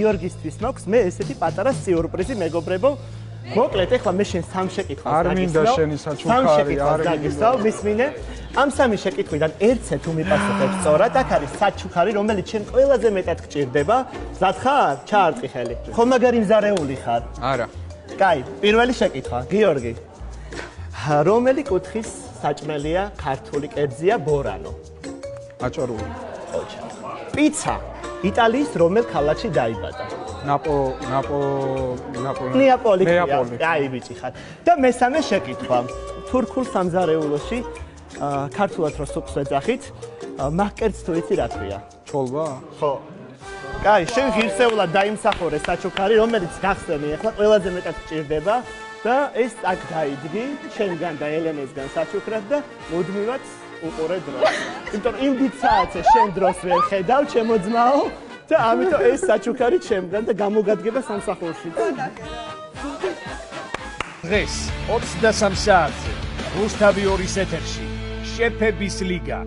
გიორგისთვის მაქვს მე ესეთი პატარა სიურპრიზი მეგობრებო. მოკლედ ახლა მე შენ სამ შეკითხვას არ მინდა შენი საჩუქარი, არ მინდა. მისმინე. ამ სამი შეკითხვიდან ერთზე თუ მიპასუხებ სწორად, აქ არის საჩუქარი, რომელიც შენ ყველაზე მეტად გჭირდება. მზად ხარ? ჩაარტყი ხელი. ხომ მაგარი მზარეული ხარ? არა. კაი, პირველი შეკითხვა, გიორგი. რომელი კუთხის საჭმელია ქართული კერძია ბორანო? აჭარული. ოჩა. პიცა იტალიის რომელ ქალაქში დაიბადა? ნეაპოლი. აი ბიჭი ხარ. და მესამე შეკითხვა. თურქულ სამზარეულოში ქართულად რო სუპს ეძახით, მაჰკერტს თუ იცი რა ქვია? ჩოლვა? ხო. კაი, შენ ღირსეულად დაიმსახურე საჩუქარი, რომელიც გახსენე ახლა ყველაზე მეტად გჭირდება და ეს აქ დაიდგი, შენგან და ელენესგან საჩუქრად და მუდმივად უყურე დროს. იმიტომ იმ დიცააცე შენ დროს ვერ ხედავ, ჩემო ძმაო და ამიტომ ეს საჩუქარი ჩემგან და გამოგადგება სამსახურში. დღეს 23 საათზე რუსთავი 2 ეთერში შეფების ლიგა